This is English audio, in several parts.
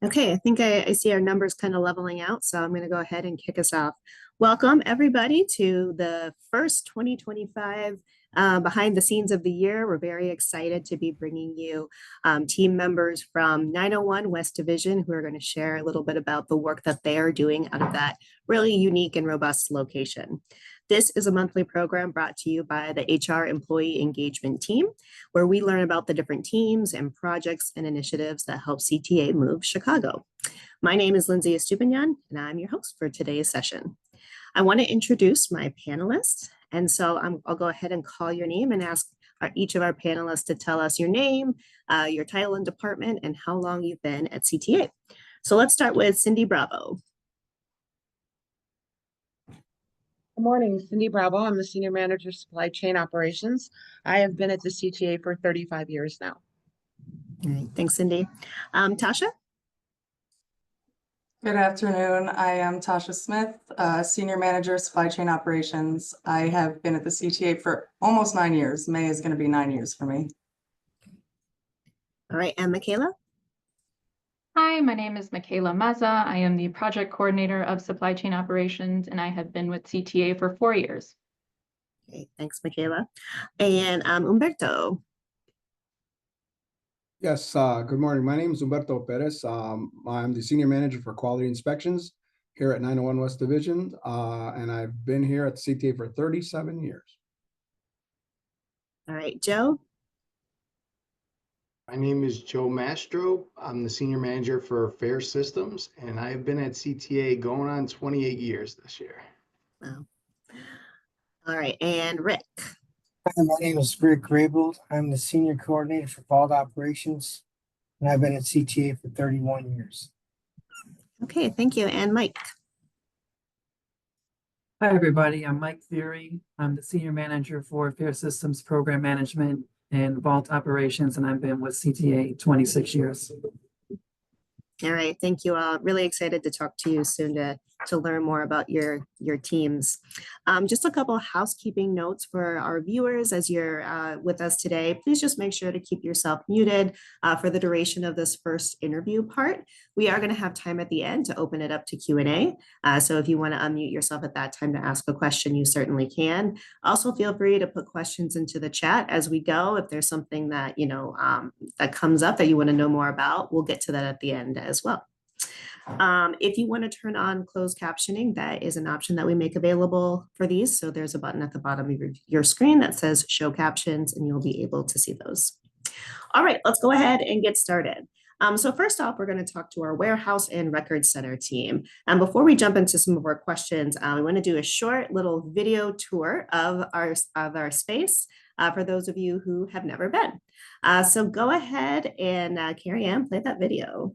Okay, I think I see our numbers kind of leveling out, so I'm going to go ahead and kick us off. Welcome, everybody, to the first 2025 behind the scenes of the year. We're very excited to be bringing you team members from 901 West Division who are going to share a little bit about the work that they are doing out of that really unique and robust location. This is a monthly program brought to you by the HR Employee Engagement Team, where we learn about the different teams and projects and initiatives that help CTA move Chicago. My name is Lindsay Estupinian, and I'm your host for today's session. I want to introduce my panelists, and so I'll go ahead and call your name and ask each of our panelists to tell us your name, your title and department, and how long you've been at CTA. So let's start with Cindy Bravo. Good morning, Cindy Bravo. I'm the Senior Manager of Supply Chain Operations. I have been at the CTA for 35 years now. All right, thanks, Cindy. Tasha? Good afternoon. I am Tasha Smith, Senior Manager of Supply Chain Operations. I have been at the CTA for almost 9 years. May is going to be 9 years for me. All right, and Michaela? Hi, my name is Michaela Mazza. I am the Project Coordinator of Supply Chain Operations, and I have been with CTA for 4 years. Okay, thanks, Michaela. And Humberto. Yes, good morning. My name is Humberto Perez. I'm the Senior Manager for Quality Inspections here at 901 West Division, and I've been here at CTA for 37 years. All right, Joe? My name is Joe Mastro. I'm the Senior Manager for Fair Systems, and I have been at CTA going on 28 years this year. Wow. All right, and Rick? Hi, my name is Rick Grable. I'm the Senior Coordinator for Vault Operations, and I've been at CTA for 31 years. Okay, thank you. And Mike? Hi, everybody. I'm Mike Theory. I'm the Senior Manager for Fair Systems Program Management and Vault Operations, and I've been with CTA 26 years. All right, thank you all. Really excited to talk to you soon to learn more about your teams. Just a couple of housekeeping notes for our viewers as you're with us today. Please just make sure to keep yourself muted for the duration of this first interview part. We are going to have time at the end to open it up to Q&A. So if you want to unmute yourself at that time to ask a question, you certainly can. Also, feel free to put questions into the chat as we go. If there's something that that comes up that you want to know more about, we'll get to that at the end as well. If you want to turn on closed captioning, that is an option that we make available for these. So there's a button at the bottom of your screen that says show captions, and you'll be able to see those. All right, let's go ahead and get started. So first off, we're going to talk to our warehouse and record center team. And before we jump into some of our questions, we want to do a short little video tour of our space for those of you who have never been. So go ahead and Carrie Ann, play that video.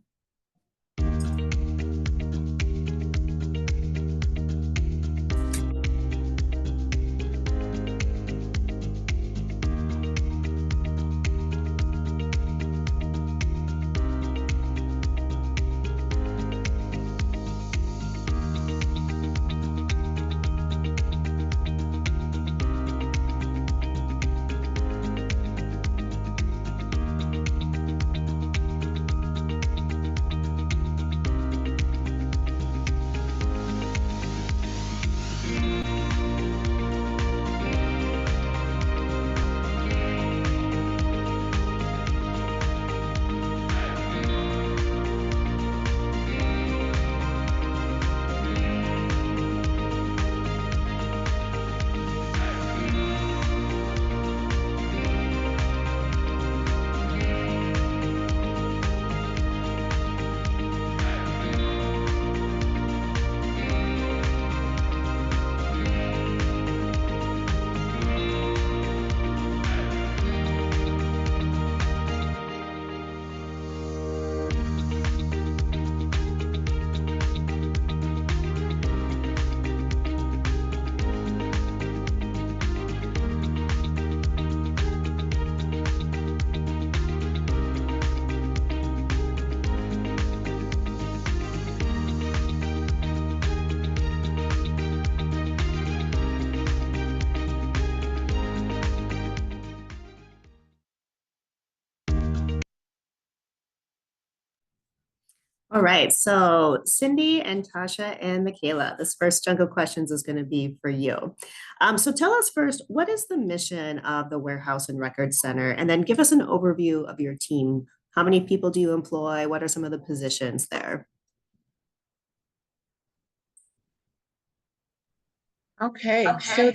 All right, so Cindy and Tasha and Michaela, this first chunk of questions is going to be for you. So tell us first, what is the mission of the Warehouse and Record Center? And then give us an overview of your team. How many people do you employ? What are some of the positions there? Okay, so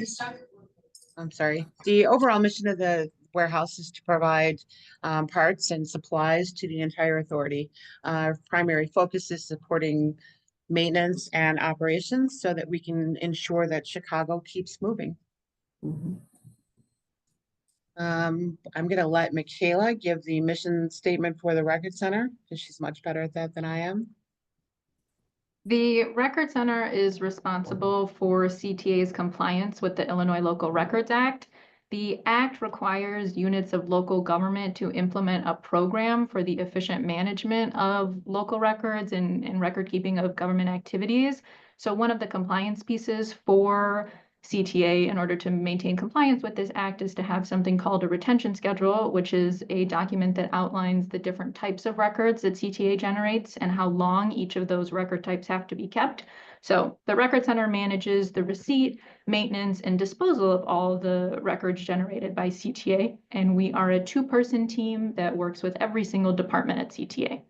I'm sorry. The overall mission of the warehouse is to provide parts and supplies to the entire authority. Our primary focus is supporting maintenance and operations so that we can ensure that Chicago keeps moving. Mhm. I'm going to let Michaela give the mission statement for the Record Center because she's much better at that than I am. The Record Center is responsible for CTA's compliance with the Illinois Local Records Act. The act requires units of local government to implement a program for the efficient management of local records and record keeping of government activities. So one of the compliance pieces for CTA in order to maintain compliance with this act is to have something called a retention schedule, which is a document that outlines the different types of records that CTA generates and how long each of those record types have to be kept. So the Record Center manages the receipt, maintenance, and disposal of all the records generated by CTA. And we are a two-person team that works with every single department at CTA.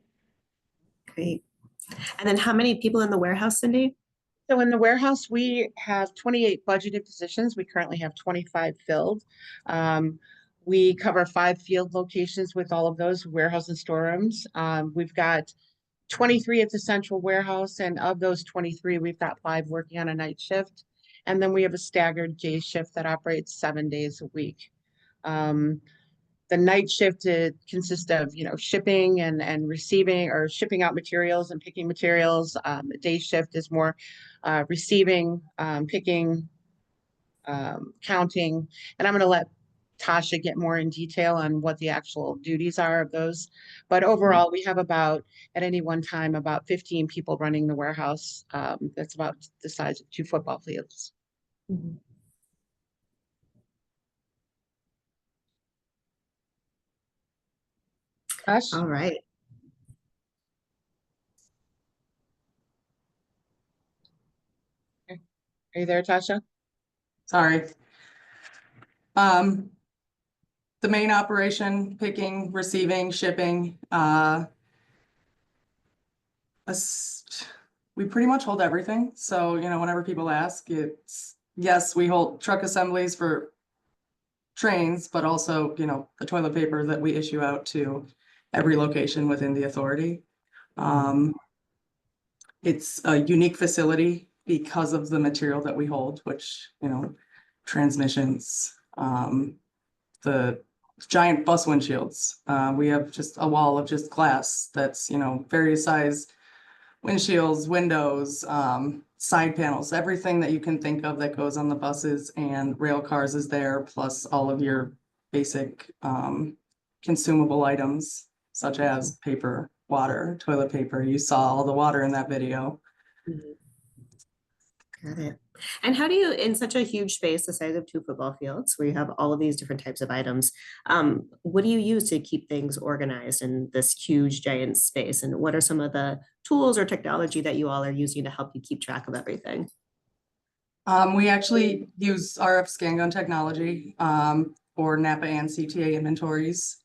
Great. And then how many people in the warehouse, Cindy? So in the warehouse, we have 28 budgeted positions. We currently have 25 filled. We cover 5 field locations with all of those warehouse and storerooms. We've got 23 at the central warehouse, and of those 23, we've got 5 working on a night shift. And then we have a staggered day shift that operates 7 days a week. The night shift consists of, shipping and receiving or shipping out materials and picking materials. The day shift is more receiving, picking, counting. And I'm going to let Tasha get more in detail on what the actual duties are of those. But overall, we have at any one time, about 15 people running the warehouse. That's about the size of 2 football fields. Mhm. Tash, All right. are you there, Tasha? Sorry. The main operation, picking, receiving, shipping, we pretty much hold everything. So, whenever people ask, yes, we hold truck assemblies for trains, but also, the toilet paper that we issue out to every location within the authority. It's a unique facility because of the material that we hold, which, transmissions, the giant bus windshields. We have just a wall of just glass that's, various size windshields, windows, side panels, everything that you can think of that goes on the buses and rail cars is there, plus all of your basic consumable items such as paper, water, toilet paper. You saw all the water in that video. Mhm. Got it. And how do you, in such a huge space, the size of 2 football fields, where you have all of these different types of items, what do you use to keep things organized in this huge giant space? And what are some of the tools or technology that you all are using to help you keep track of everything? We actually use RF scan gun technology for Napa and CTA inventories.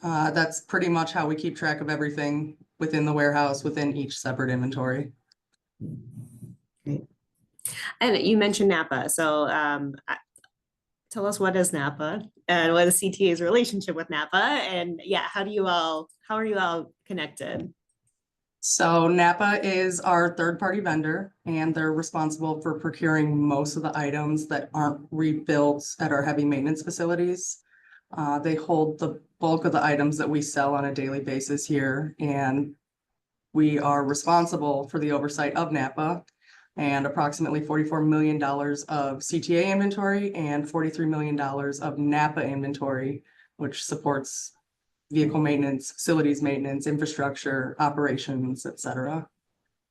That's pretty much how we keep track of everything within the warehouse, within each separate inventory. Great. And you mentioned Napa. So tell us, what is Napa and what is CTA's relationship with Napa? And yeah, how are you all connected? So Napa is our third-party vendor, and they're responsible for procuring most of the items that aren't rebuilt at our heavy maintenance facilities. They hold the bulk of the items that we sell on a daily basis here, and we are responsible for the oversight of Napa and approximately $44 million of CTA inventory and $43 million of Napa inventory, which supports vehicle maintenance, facilities maintenance, infrastructure, operations, et cetera.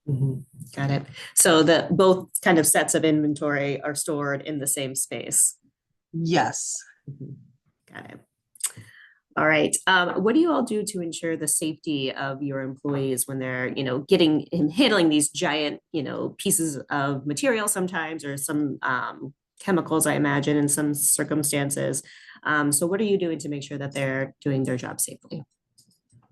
Mhm. Got it. So the both kind of sets of inventory are stored in the same space. Yes. Mhm. Got it. All right. What do you all do to ensure the safety of your employees when they're, getting and handling these giant, pieces of material sometimes, or some chemicals, I imagine, in some circumstances. So what are you doing to make sure that they're doing their job safely?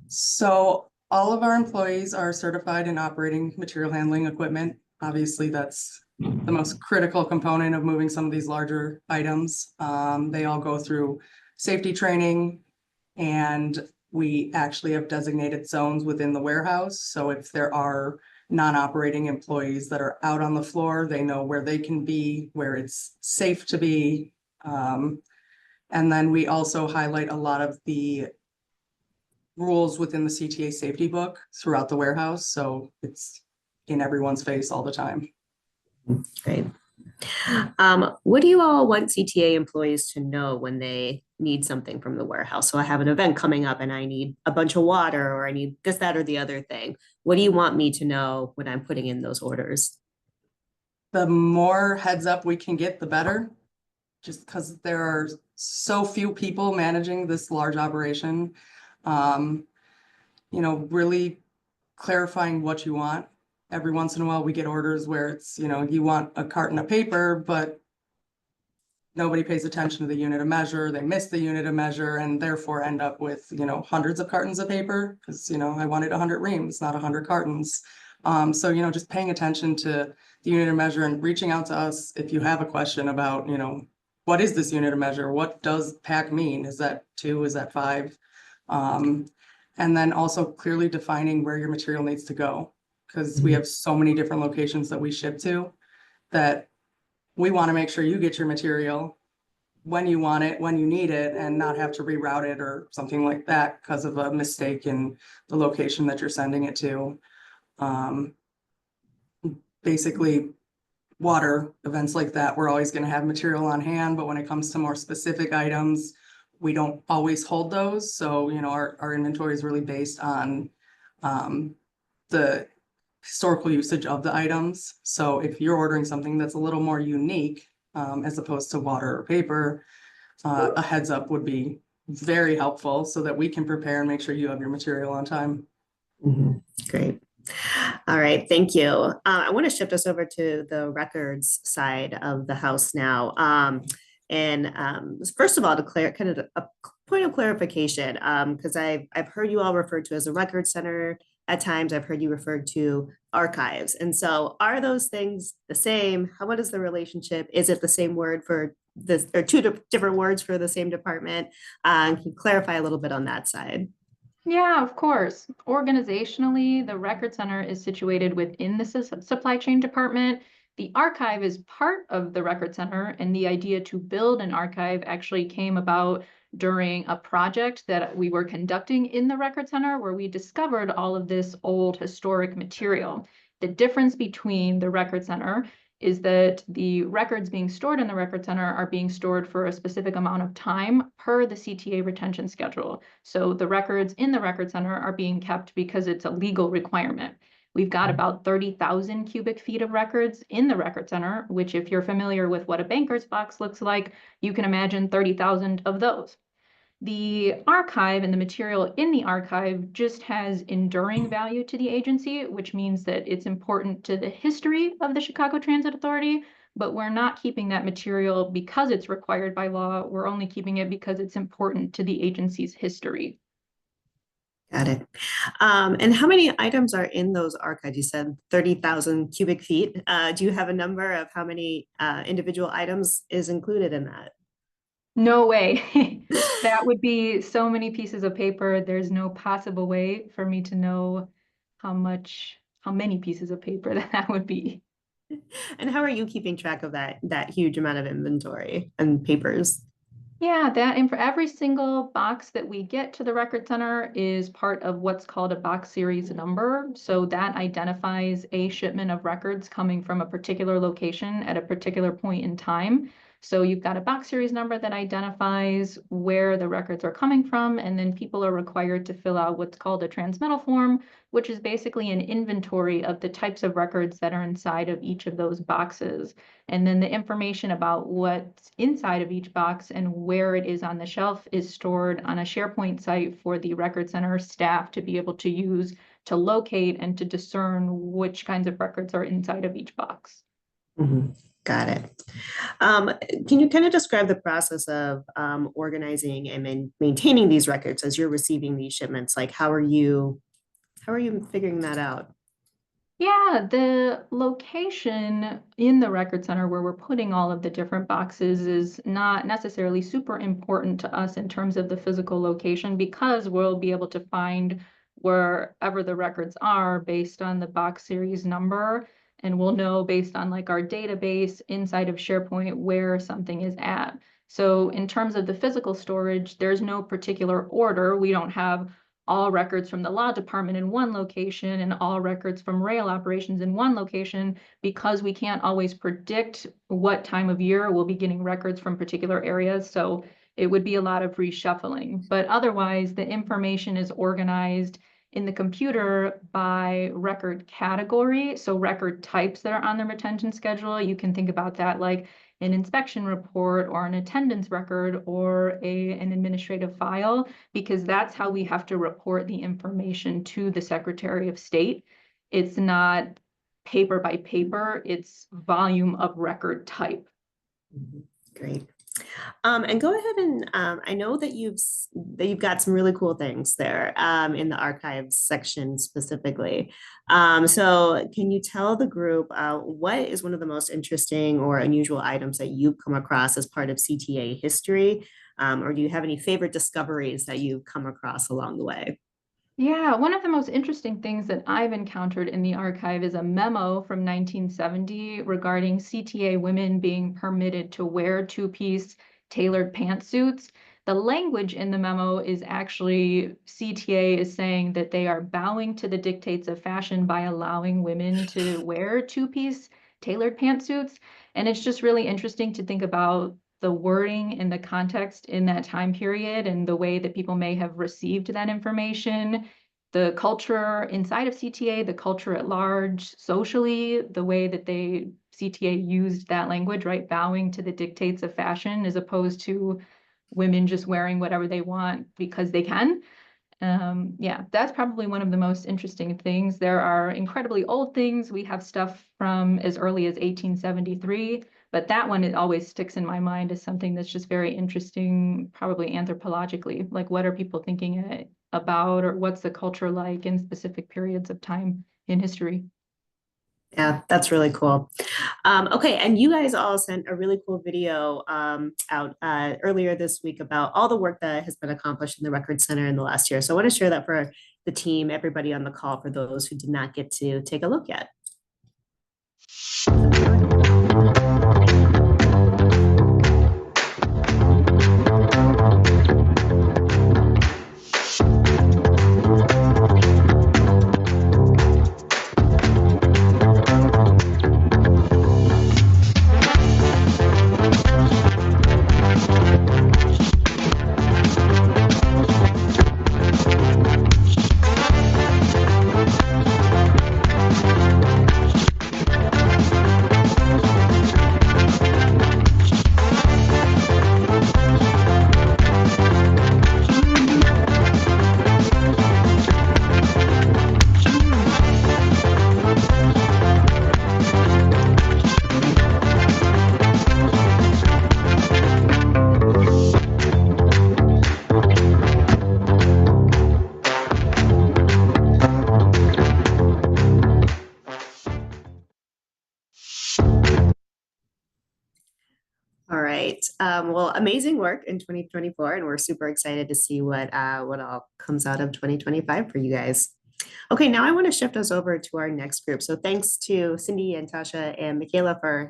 So all of our employees are certified in operating material handling equipment. Obviously, that's the most critical component of moving some of these larger items. They all go through safety training, and we actually have designated zones within the warehouse. So if there are non-operating employees that are out on the floor, they know where they can be, where it's safe to be. And then we also highlight a lot of the rules within the CTA safety book throughout the warehouse. So it's in everyone's face all the time. Great. What do you all want CTA employees to know when they need something from the warehouse? So I have an event coming up and I need a bunch of water, or I need this, that, or the other thing. What do you want me to know when I'm putting in those orders? The more heads up we can get, the better. Just because there are so few people managing this large operation. Really clarifying what you want. Every once in a while, we get orders where it's, you want a carton of paper, but nobody pays attention to the unit of measure. They miss the unit of measure and therefore end up with, hundreds of cartons of paper because, I wanted 100 reams, not 100 cartons. So, just paying attention to the unit of measure and reaching out to us if you have a question about, what is this unit of measure? What does pack mean? Is that 2? Is that 5? And then also clearly defining where your material needs to go, because we have so many different locations that we ship to that we want to make sure you get your material when you want it, when you need it, and not have to reroute it or something like that because of a mistake in the location that you're sending it to. Basically, water events like that, we're always going to have material on hand, but when it comes to more specific items, we don't always hold those. So, our inventory is really based on the historical usage of the items. So if you're ordering something that's a little more unique, as opposed to water or paper, a heads up would be very helpful so that we can prepare and make sure you have your material on time. Great. All right, thank you. I want to shift us over to the records side of the house now. First of all, to kind of a point of clarification, because I've heard you all referred to as a record center. At times, I've heard you referred to archives. And so are those things the same? What is the relationship? Is it the same word for this, or two different words for the same department? Can you clarify a little bit on that side? Yeah, of course. Organizationally, the Record Center is situated within the supply chain department. The archive is part of the Record Center, and the idea to build an archive actually came about during a project that we were conducting in the Record Center, where we discovered all of this old historic material. The difference between the Record Center is that the records being stored in the Record Center are being stored for a specific amount of time per the CTA retention schedule. So the records in the Record Center are being kept because it's a legal requirement. We've got about 30,000 cubic feet of records in the Record Center, which, if you're familiar with what a banker's box looks like, you can imagine 30,000 of those. The archive and the material in the archive just has enduring value to the agency, which means that it's important to the history of the Chicago Transit Authority, but we're not keeping that material because it's required by law. We're only keeping it because it's important to the agency's history. Got it. And how many items are in those archives? You said 30,000 cubic feet. Do you have a number of how many individual items is included in that? No way. That would be so many pieces of paper. There's no possible way for me to know how many pieces of paper that would be. And how are you keeping track of that huge amount of inventory and papers? Yeah, and for every single box that we get to the Record Center is part of what's called a box series number. So that identifies a shipment of records coming from a particular location at a particular point in time. So you've got a box series number that identifies where the records are coming from, and then people are required to fill out what's called a transmittal form, which is basically an inventory of the types of records that are inside of each of those boxes. And then the information about what's inside of each box and where it is on the shelf is stored on a SharePoint site for the Record Center staff to be able to use to locate and to discern which kinds of records are inside of each box. Mhm. Got it. Can you kind of describe the process of organizing and maintaining these records as you're receiving these shipments? Like, how are you figuring that out? Yeah, the location in the Record Center where we're putting all of the different boxes is not necessarily super important to us in terms of the physical location, because we'll be able to find wherever the records are based on the box series number. And we'll know based on like our database inside of SharePoint where something is at. So in terms of the physical storage, there's no particular order. We don't have all records from the law department in one location and all records from rail operations in one location, because we can't always predict what time of year we'll be getting records from particular areas. So it would be a lot of reshuffling, but otherwise the information is organized in the computer by record category. So record types that are on the retention schedule, you can think about that like an inspection report or an attendance record or an administrative file, because that's how we have to report the information to the Secretary of State. It's not paper by paper, it's volume of record type. Great. And go ahead and I know that you've got some really cool things there in the archives section specifically. So can you tell the group what is one of the most interesting or unusual items that you've come across as part of CTA history? Or do you have any favorite discoveries that you've come across along the way? Yeah, one of the most interesting things that I've encountered in the archive is a memo from 1970 regarding CTA women being permitted to wear two-piece tailored pantsuits. The language in the memo is actually CTA is saying that they are bowing to the dictates of fashion by allowing women to wear two-piece tailored pantsuits. And it's just really interesting to think about the wording and the context in that time period and the way that people may have received that information, the culture inside of CTA, the culture at large, socially, the way that CTA used that language, right? Bowing to the dictates of fashion as opposed to women just wearing whatever they want because they can. Yeah, that's probably one of the most interesting things. There are incredibly old things. We have stuff from as early as 1873, but that one, it always sticks in my mind as something that's just very interesting, probably anthropologically. Like, what are people thinking about, or what's the culture like in specific periods of time in history? Yeah, that's really cool. Okay, and you guys all sent a really cool video out earlier this week about all the work that has been accomplished in the Record Center in the last year. So I want to share that for the team, everybody on the call, for those who did not get to take a look yet. All right. Well, amazing work in 2024, and we're super excited to see what all comes out of 2025 for you guys. Okay, now I want to shift us over to our next group. So thanks to Cindy and Tasha and Michaela for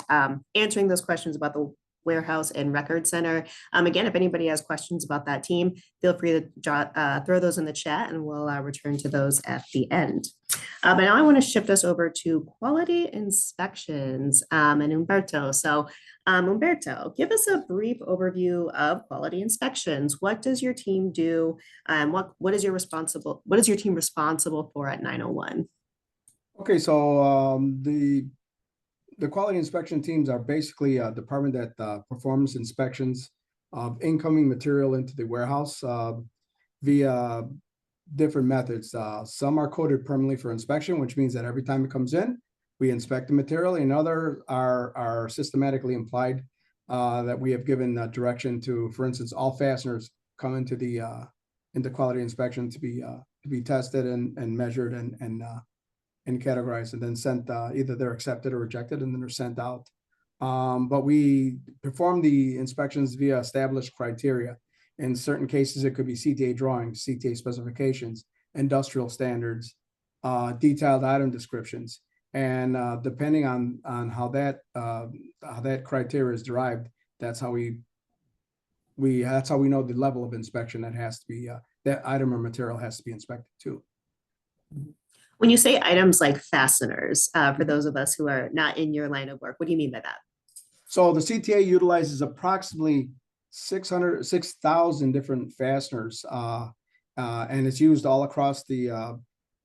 answering those questions about the Warehouse and Record Center. Again, if anybody has questions about that team, feel free to throw those in the chat and we'll return to those at the end. But now I want to shift us over to quality inspections and Umberto. So Umberto, give us a brief overview of quality inspections. What does your team do? What is your team responsible for at 901? Okay, so the quality inspection teams are basically a department that performs inspections of incoming material into the warehouse via different methods. Some are coded permanently for inspection, which means that every time it comes in, we inspect the material, and other are systematically implied that we have given direction to, for instance, all fasteners come into quality inspection to be tested and measured and categorized, and then sent, either they're accepted or rejected, and then they're sent out. But we perform the inspections via established criteria. In certain cases, it could be CTA drawings, CTA specifications, industrial standards, detailed item descriptions. And depending on how that criteria is derived, that's how we know the level of inspection that has to be, that item or material has to be inspected too. When you say items like fasteners, for those of us who are not in your line of work, what do you mean by that? So the CTA utilizes approximately 6,000 different fasteners, and it's used all across the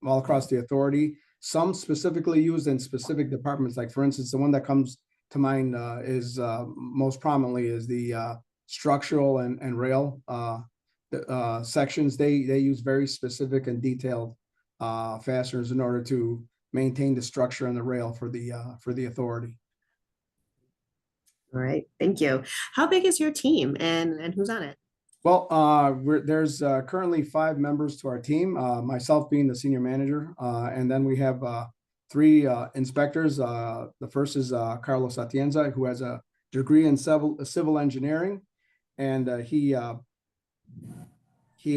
authority. Some specifically used in specific departments, like for instance, the one that comes to mind is most prominently is the structural and rail sections. They use very specific and detailed fasteners in order to maintain the structure and the rail for the authority. All right, thank you. How big is your team and who's on it? Well, there's currently 5 members to our team, myself being the senior manager, and then we have 3 inspectors. The first is Carlos Atienza, who has a degree in civil engineering, and he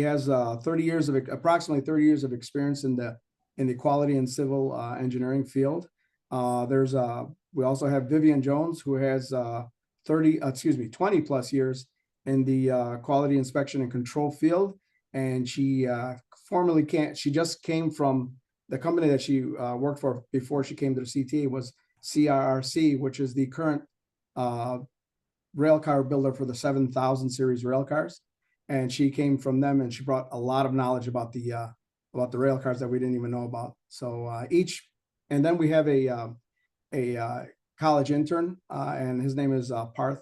has approximately 30 years of experience in the quality and civil engineering field. We also have Vivian Jones, who has 20 plus years in the quality inspection and control field, and she just came from the company that she worked for before she came to the CTA was CRRC, which is the current rail car builder for the 7000 series rail cars, and she came from them, and she brought a lot of knowledge about the rail cars that we didn't even know about. So and then we have a college intern, and his name is Parth.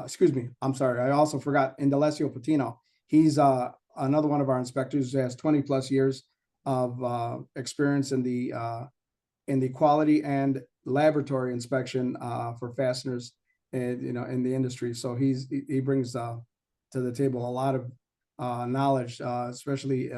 Excuse me, I'm sorry, I also forgot Indalecio Patino. He's another one of our inspectors who has 20 plus years of experience in the quality and laboratory inspection for fasteners, and in the industry. So he brings to the table a lot of knowledge, especially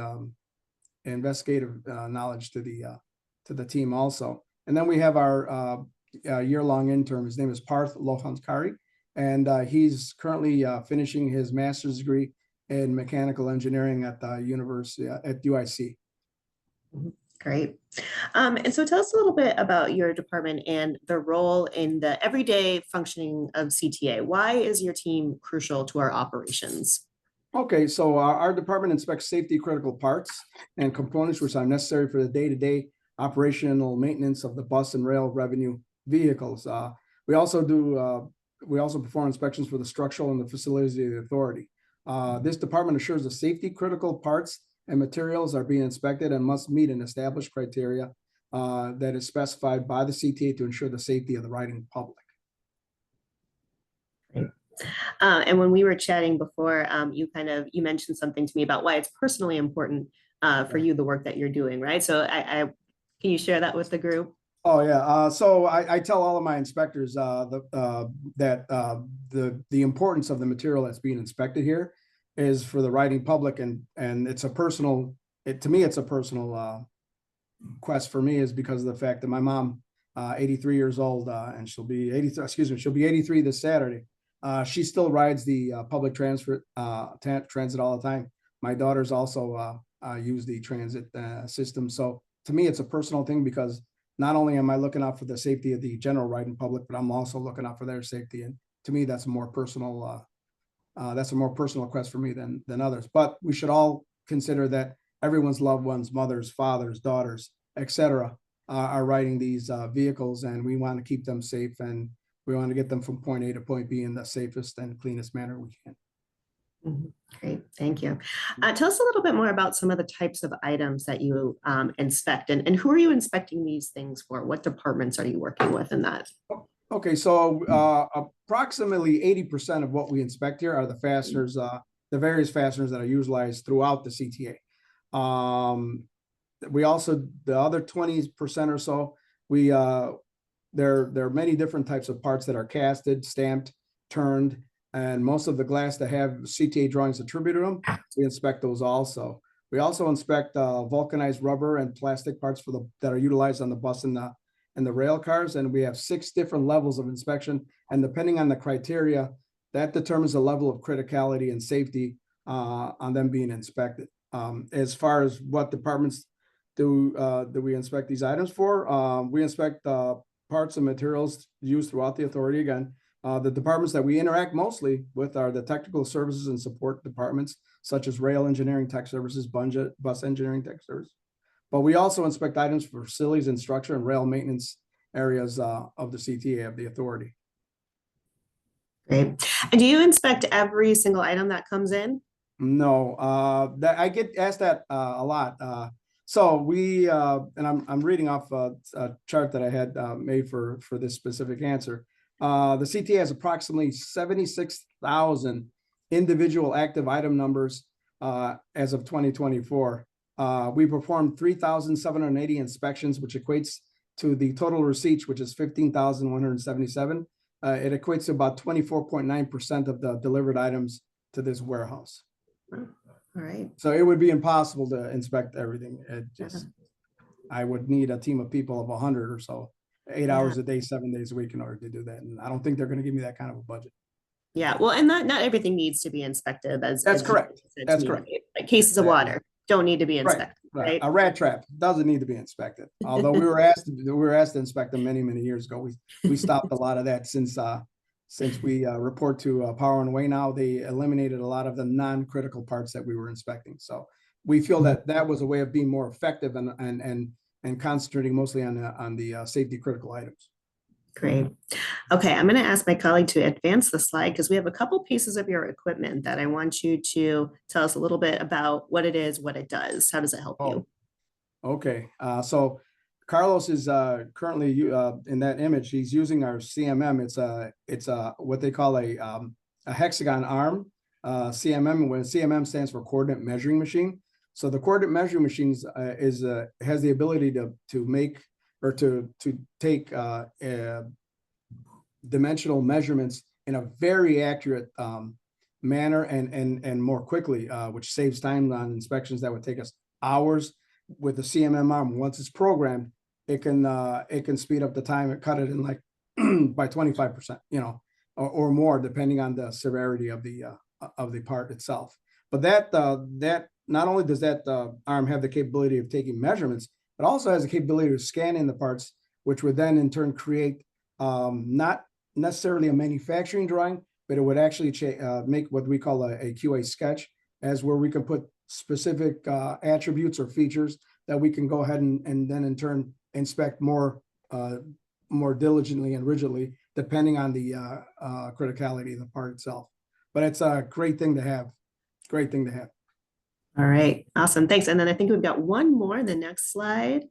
investigative knowledge to the team also. And then we have our year-long intern. His name is Parth Lohankari, and he's currently finishing his master's degree in mechanical engineering at the university at UIC. Great. And so tell us a little bit about your department and the role in the everyday functioning of CTA. Why is your team crucial to our operations? Okay, so our department inspects safety critical parts and components which are necessary for the day-to-day operational maintenance of the bus and rail revenue vehicles. We also perform inspections for the structural and the facilities of the authority. This department assures the safety critical parts and materials are being inspected and must meet an established criteria that is specified by the CTA to ensure the safety of the riding public. Great. And when we were chatting before, you mentioned something to me about why it's personally important for you, the work that you're doing, right? So can you share that with the group? Oh yeah, so I tell all of my inspectors that the importance of the material that's being inspected here is for the riding public, and it's a personal. To me, it's a personal quest for me, is because of the fact that my mom, 83 years old, and she'll be 83. Excuse me, she'll be 83 this Saturday. She still rides the public transit all the time. My daughters also use the transit system. So to me, it's a personal thing, because not only am I looking out for the safety of the general riding public, but I'm also looking out for their safety to me, that's a more personal request for me than others. But we should all consider that everyone's loved ones, mothers, fathers, daughters, etc., are riding these vehicles, and we want to keep them safe, and we want to get them from point A to point B in the safest and cleanest manner we can. Great, thank you. Tell us a little bit more about some of the types of items that you inspect, and who are you inspecting these things for? What departments are you working with in that? Okay, so approximately 80% of what we inspect here are the fasteners, the various fasteners that are utilized throughout the CTA. We also, the other 20% or so, there are many different types of parts that are casted, stamped, turned, and most of the glass that have CTA drawings attributed to them, we inspect those also. We also inspect vulcanized rubber and plastic parts that are utilized on the bus and the rail cars, and we have 6 different levels of inspection, and depending on the criteria, that determines the level of criticality and safety on them being inspected. As far as what departments do we inspect these items for? We inspect parts and materials used throughout the authority. Again, the departments that we interact mostly with are the technical services and support departments, such as rail engineering tech services, bus engineering tech services. But we also inspect items for facilities and structure and rail maintenance areas of the CTA, of the authority. Great. And do you inspect every single item that comes in? No, that I get asked that a lot. So we and I'm reading off a chart that I had made for this specific answer. The CTA has approximately 76,000 individual active item numbers as of 2024. We performed 3,780 inspections, which equates to the total receipts, which is 15,177. It equates to about 24.9% of the delivered items to this warehouse. All right. So it would be impossible to inspect everything. I would need a team of people of 100 or so, 8 hours a day, 7 days a week in order to do that. And I don't think they're going to give me that kind of a budget. Yeah, well, and not everything needs to be inspected. That's as correct. you said That's to me, correct. like cases of water don't need to be inspected, right? A rat trap doesn't need to be inspected. Although we were asked to inspect them many years ago. We stopped a lot of that since we report to Power and Way now. They eliminated a lot of the non-critical parts that we were inspecting. So we feel that was a way of being more effective and concentrating mostly on the safety critical items. Great. Okay, I'm going to ask my colleague to advance the slide because we have a couple pieces of your equipment that I want you to tell us a little bit about what it is, what it does. How does it help you? Okay, so Carlos is currently in that image. He's using our CMM. It's what they call a hexagon arm CMM. When CMM stands for coordinate measuring machine. So the coordinate measuring machines has the ability to make or to take dimensional measurements in a very accurate manner and more quickly, which saves time on inspections that would take us hours. With the CMM arm, once it's programmed, it can speed up the time and cut it in like by 25%, or more, depending on the severity of the part itself. But that not only does that arm have the capability of taking measurements, it also has the capability of scanning the parts, which would then in turn create not necessarily a manufacturing drawing, but it would actually make what we call a QA sketch, as where we can put specific attributes or features that we can go ahead and then in turn inspect more diligently and rigidly, depending on the criticality of the part itself. But it's a great thing to have. Great thing to have. All right, awesome, thanks. And then I think we've got one more, the next slide.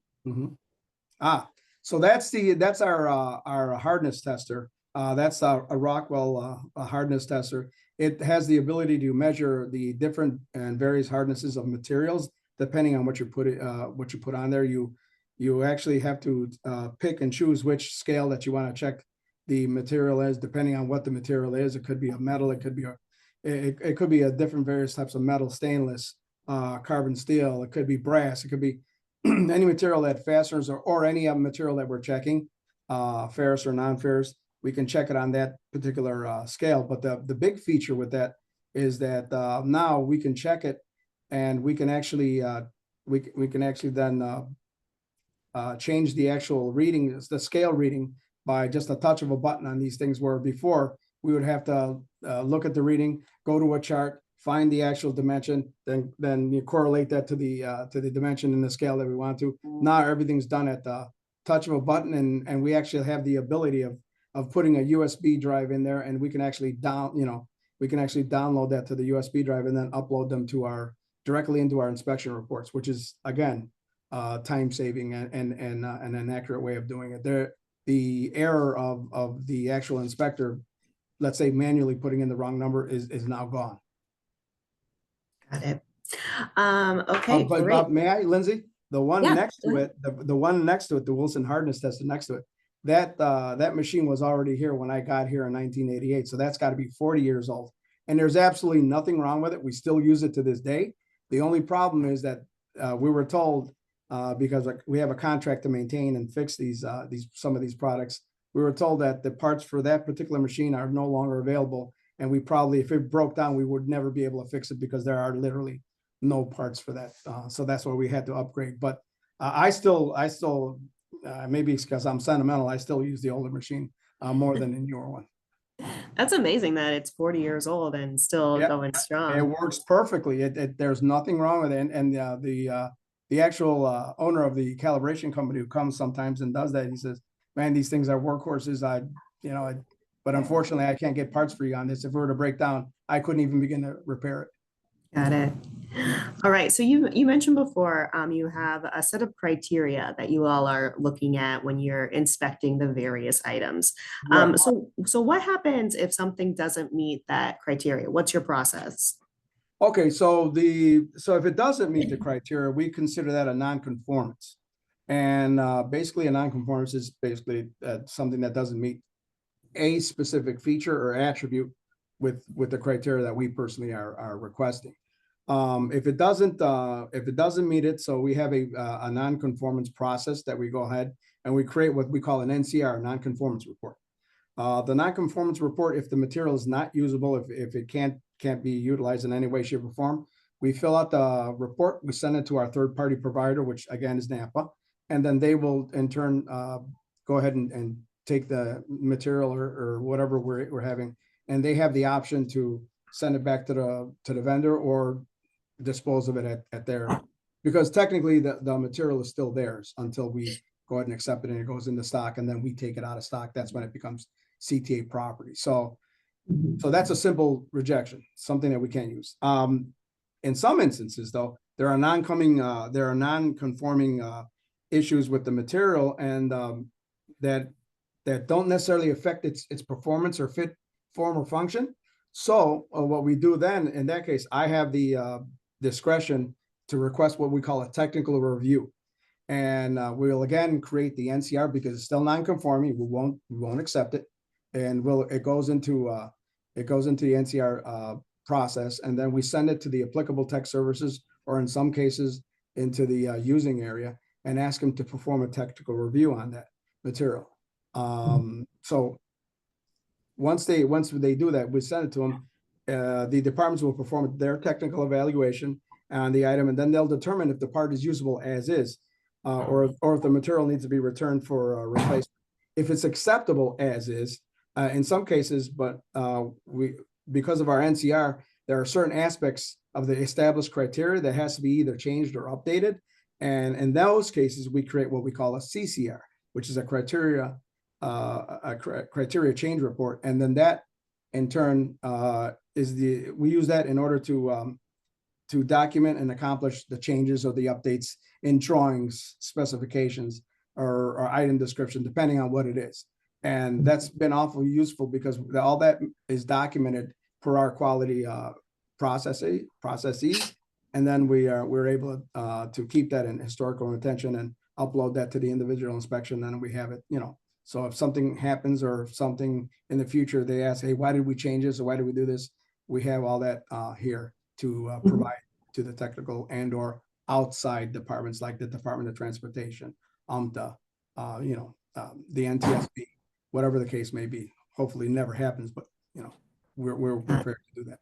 So that's our hardness tester. That's a Rockwell hardness tester. It has the ability to measure the different and various hardnesses of materials depending on what you put on there. You actually have to pick and choose which scale that you want to check the material as, depending on what the material is. It could be a metal. It could be a different various types of metal, stainless, carbon steel. It could be brass. It could be any material that fasteners or any material that we're checking, ferrous or non-ferrous. We can check it on that particular scale. But the big feature with that is that now we can check it, and we can actually then change the actual reading, the scale reading, by just a touch of a button on these things, where before we would have to look at the reading, go to a chart, find the actual dimension, then you correlate that to the dimension and the scale that we want to. Now everything's done at the touch of a button, and we actually have the ability of putting a USB drive in there, and we can actually download that to the USB drive and then upload them to directly into our inspection reports, which is again time saving and an accurate way of doing it. The error of the actual inspector, let's say manually putting in the wrong number, is now gone. Got it. Okay, But great. may I, Lindsay? The one Yeah, next go to it, the one next to it, the Wilson hardness tester next to it, that machine was already here when I got here in 1988. So that's got to be 40 years old. And there's absolutely nothing wrong with it. We still use it to this day. The only problem is that we were told, because we have a contract to maintain and fix some of these products, we were told that the parts for that particular machine are no longer available. And we probably, if it broke down, we would never be able to fix it because there are literally no parts for that. So that's why we had to upgrade. But I still maybe it's because I'm sentimental, I still use the older machine more than the newer one. That's amazing that it's 40 years old and still Yeah, going strong. It works perfectly. There's nothing wrong with it. And the actual owner of the calibration company who comes sometimes and does that, he says, man, these things are workhorses. But unfortunately I can't get parts for you on this. If it were to break down, I couldn't even begin to repair it. Got it. All right. So you mentioned before, you have a set of criteria that you all are looking at when you're inspecting the various items. Right. So what happens if something doesn't meet that criteria? What's your process? Okay, so if it doesn't meet the criteria, we consider that a non-conformance. And basically a non-conformance is basically something that doesn't meet a specific feature or attribute with the criteria that we personally are requesting. If it doesn't meet it, so we have a non-conformance process that we go ahead and we create what we call an NCR, non-conformance report. The non-conformance report, if the material is not usable, if it can't be utilized in any way, shape, or form, we fill out the report, we send it to our third-party provider, which again is NAPA, and then they will in turn go ahead and take the material or whatever we're having, and they have the option to send it back to the vendor or dispose of it at their, because technically the material is still theirs until we go ahead and accept it and it goes into stock, and then we take it out of stock. That's when it becomes CTA property. So that's a simple rejection, something that we can't use. In some instances, though, there are non-conforming issues with the material, and that don't necessarily affect its performance or fit, form, or function. So what we do then, in that case, I have the discretion to request what we call a technical review. And we'll again create the NCR because it's still non-conforming. We won't accept it, and it goes into the NCR process, and then we send it to the applicable tech services, or in some cases into the using area, and ask them to perform a technical review on that material. So once they do that, we send it to them. The departments will perform their technical evaluation on the item, and then they'll determine if the part is usable as is, or if the material needs to be returned for replacement. If it's acceptable as is, in some cases, but because of our NCR, there are certain aspects of the established criteria that has to be either changed or updated. And in those cases, we create what we call a CCR, which is a criteria change report. And then that in turn we use that in order to document and accomplish the changes or the updates in drawings, specifications, or item description, depending on what it is. And that's been awfully useful because all that is documented per our quality processes. And then we're able to keep that in historical retention and upload that to the individual inspection. Then we have it, so if something happens or something in the future, they ask, hey, why did we change this or why did we do this? We have all that here to provide to the technical and or outside departments like the Department of Transportation, UMTA, the NTSB, whatever the case may be. Hopefully it never happens, but we're prepared to do that.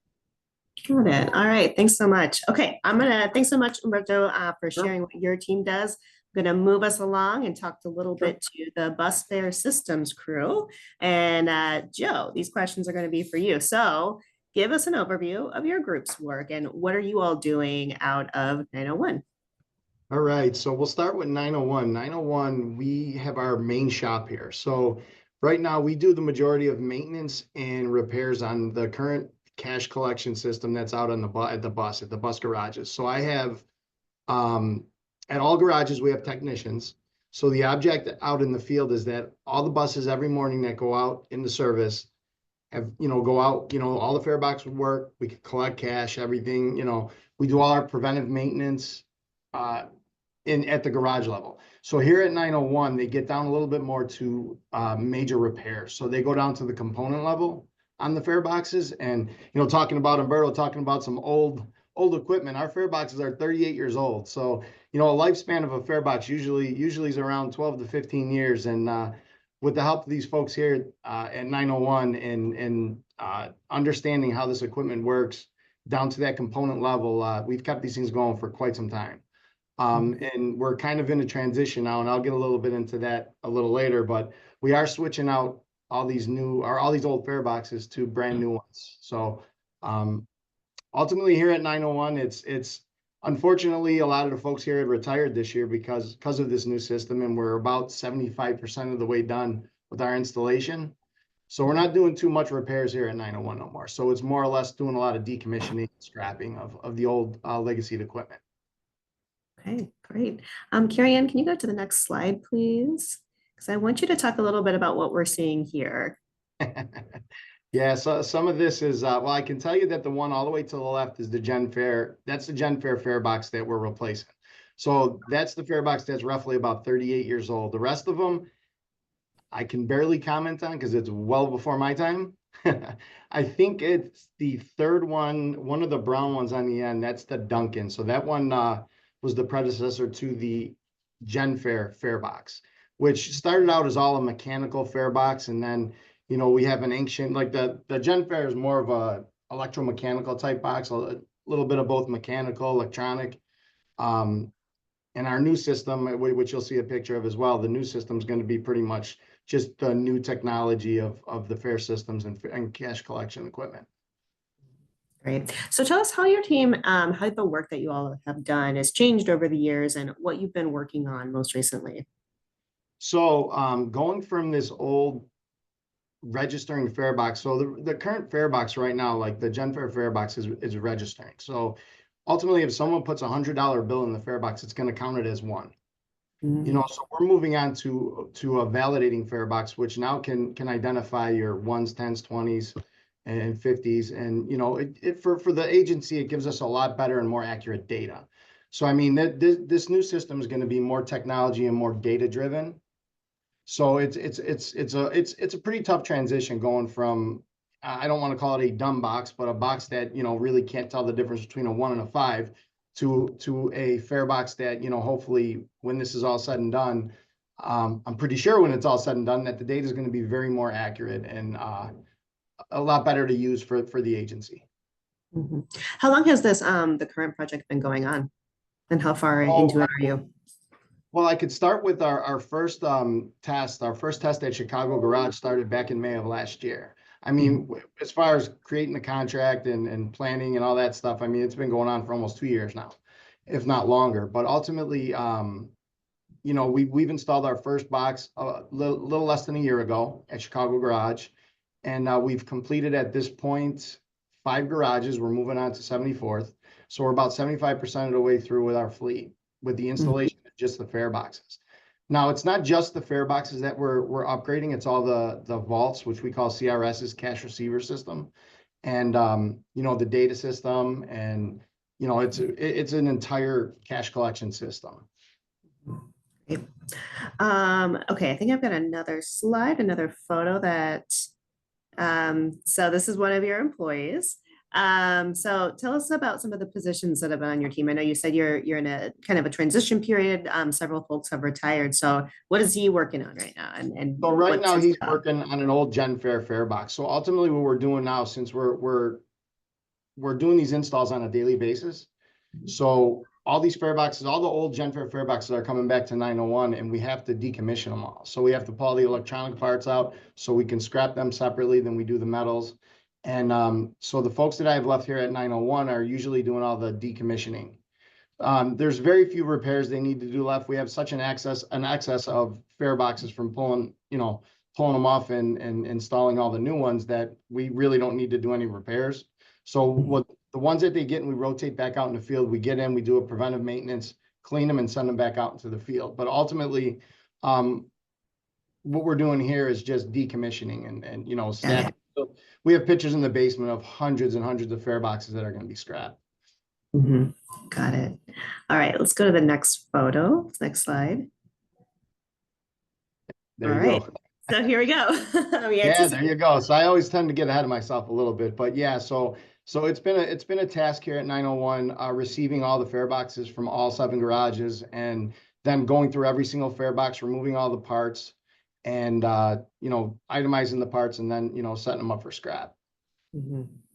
Got it. All right. Thanks so much. Okay. Thanks so much, Umberto, for Sure. sharing what your team does. gonna move us along and talk a little bit to the bus fare systems crew. And Joe, these questions are gonna be for you. So give us an overview of your group's work and what are you all doing out of 901? All right, so we'll start with 901. 901, we have our main shop here. So right now we do the majority of maintenance and repairs on the current cash collection system that's out on at the bus garages. So I have at all garages, we have technicians. So the object out in the field is that all the buses every morning that go out into service have, go out, all the fare box would work. We could collect cash, everything, we do all our preventive maintenance at the garage level. So here at 901, they get down a little bit more to major repairs. So they go down to the component level on the fare boxes and, talking about Umberto, talking about some old equipment. Our fare boxes are 38 years old. So, a lifespan of a fare box usually is around 12 to 15 years. And with the help of these folks here at 901 and understanding how this equipment works down to that component level, we've kept these things going for quite some time. And we're kind of in a transition now, and I'll get a little bit into that a little later, but we are switching out all these old fare boxes to brand new ones. So ultimately here at 901, it's unfortunately a lot of the folks here had retired this year because of this new system, and we're about 75% of the way done with our installation. So we're not doing too much repairs here at 901 no more. So it's more or less doing a lot of decommissioning, scrapping of the old legacy equipment. Okay, great. Carrie Ann, can you go to the next slide, please? Because I want you to talk a little bit about what we're seeing here. Yeah, so some of this is, well, I can tell you that the one all the way to the left is the GenFare. That's the GenFare fare box that we're replacing. So that's the fare box that's roughly about 38 years old. The rest of them, I can barely comment on because it's well before my time. I think it's the third one of the brown ones on the end. That's the Duncan. So that one was the predecessor to the GenFare fare box, which started out as all a mechanical fare box. And then, we have an ancient, like the GenFare is more of a electromechanical type box, a little bit of both mechanical, electronic. And our new system, which you'll see a picture of as well, the new system is going to be pretty much just the new technology of the fare systems and cash collection equipment. Great. So tell us how your team, how the work that you all have done has changed over the years and what you've been working on most recently. So going from this old registering fare box, so the current fare box right now, like the GenFare fare box is registering. So ultimately, if someone puts $100 bill in the fare box, it's going to count it as one. So we're moving on to a validating fare box, which now can identify your ones, 10s, 20s, and 50s. And, for the agency, it gives us a lot better and more accurate data. So, I mean, this new system is going to be more technology and more data driven. So it's a pretty tough transition going from, I don't want to call it a dumb box, but a box that, really can't tell the difference between a 1 and a 5 to a fare box that, hopefully when this is all said and done, I'm pretty sure when it's all said and done that the data is going to be very more accurate and a lot better to use for the agency. Mm-hmm. How long has the current project been going on, and how far into it are you? Well, I could start with our first test. Our first test at Chicago Garage started back in May of last year. I mean, as far as creating the contract and planning and all that stuff, I mean, it's been going on for almost 2 years now, if not longer. But ultimately, we've installed our first box a little less than a year ago at Chicago Garage. And we've completed at this point 5 garages. We're moving on to 74th. So we're about 75% of the way through with our fleet, with the installation of just the fare boxes. Now, it's not just the fare boxes that we're upgrading. It's all the vaults, which we call CRS's cash receiver system. And, the data system and, it's an entire cash collection system. Okay, I think I've got another slide, another photo that, so this is one of your employees. So tell us about some of the positions that have been on your team. I know you said you're in a kind of a transition period. Several folks have retired. So what is he working on right now? And so right now he's working on an old GenFare fare box. So ultimately what we're doing now, since we're doing these installs on a daily basis. So all these fare boxes, all the old Genfair fare boxes are coming back to 901 and we have to decommission them all. So we have to pull all the electronic parts out so we can scrap them separately than we do the metals. And so the folks that I have left here at 901 are usually doing all the decommissioning. There's very few repairs they need to do left. We have such an excess of fare boxes from pulling them off and installing all the new ones that we really don't need to do any repairs. So what the ones that they get and we rotate back out in the field, we get in, we do a preventive maintenance, clean them and send them back out into the field. But ultimately, what we're doing here is just decommissioning and staff. So we have pictures in the basement of hundreds and hundreds of fare boxes that are going to be scrapped. Got it. All right, let's go to the next photo. Next slide. There All you right. go. So here we go. Yeah, there you go. So I always tend to get ahead of myself a little bit, but yeah, so it's been a task here at 901, receiving all the fare boxes from all 7 garages and then going through every single fare box, removing all the parts and itemizing the parts and then setting them up for scrap.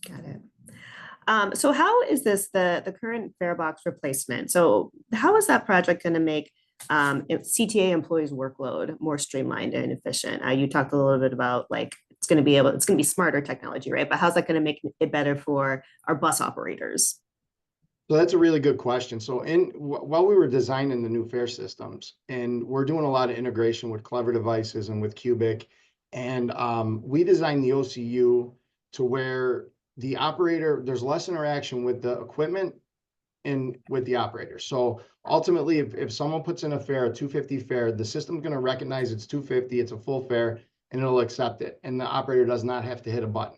Got it. So how is this the current fare box replacement? So how is that project going to make CTA employees' workload more streamlined and efficient? You talked a little bit about like it's going to be smarter technology, right? But how's that going to make it better for our bus operators? So that's a really good question. So while we were designing the new fare systems, and we're doing a lot of integration with Clever Devices and with Cubic, and we designed the OCU to where the operator, there's less interaction with the equipment and with the operator. So ultimately, if someone puts in a fare, a 250 fare, the system's going to recognize it's 250, it's a full fare, and it'll accept it. And the operator does not have to hit a button.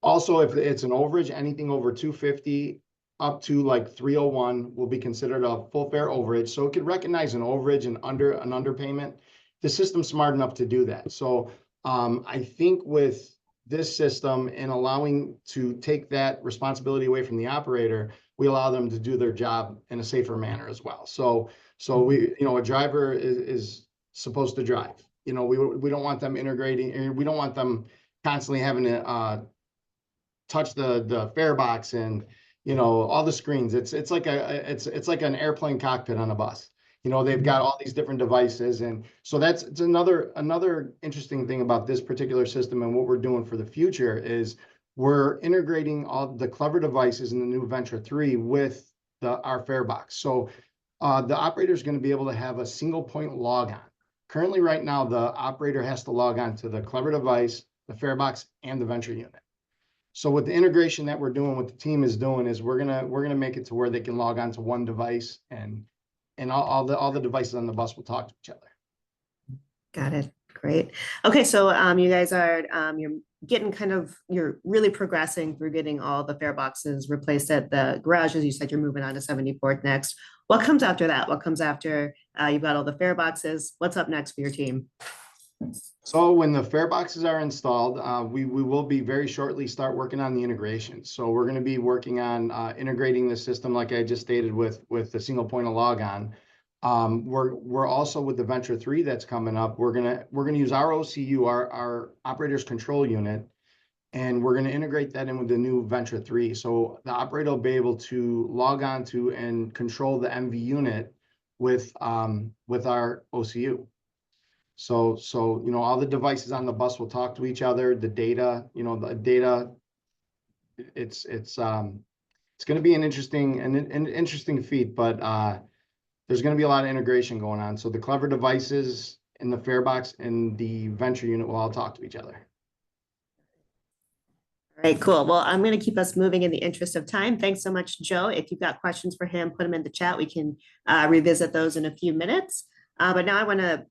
Also, if it's an overage, anything over 250 up to like 301 will be considered a full fare overage. So it could recognize an overage and an underpayment. The system's smart enough to do that. So I think with this system and allowing to take that responsibility away from the operator, we allow them to do their job in a safer manner as well. So we, a driver is supposed to drive. We don't want them integrating, and we don't want them constantly having to touch the fare box and all the screens. It's like an airplane cockpit on a bus. They've got all these different devices, and so it's another interesting thing about this particular system and what we're doing for the future is we're integrating all the Clever Devices in the new Ventra 3 with our fare box. So the operator is going to be able to have a single point logon. Currently, right now, the operator has to log on to the Clever Device, the fare box, and the Ventra unit. So with the integration that we're doing, what the team is doing is we're gonna make it to where they can log on to one device and all the devices on the bus will talk to each other. Got it. Great. Okay, so you guys are you're really progressing through getting all the fare boxes replaced at the garages. You said you're moving on to 74th next. What comes after that? What comes after you've got all the fare boxes? What's up next for your team? So when the fare boxes are installed, we will be very shortly start working on the integration. So we're going to be working on integrating the system, like I just stated, with the single point of logon. We're also with the Ventra 3 that's coming up. We're gonna use our OCU, our operators control unit, and we're gonna integrate that in with the new Ventra 3. So the operator will be able to log on to and control the MV unit with our OCU. So all the devices on the bus will talk to each other. The data, it's going to be an interesting feat, but there's going to be a lot of integration going on. So the Clever Devices in the fare box and the Ventra unit will all talk to each other. All right, cool. Well, I'm going to keep us moving in the interest of time. Thanks so much, Joe. If you've got questions for him, put them in the chat. We can revisit those in a few minutes. But now I want to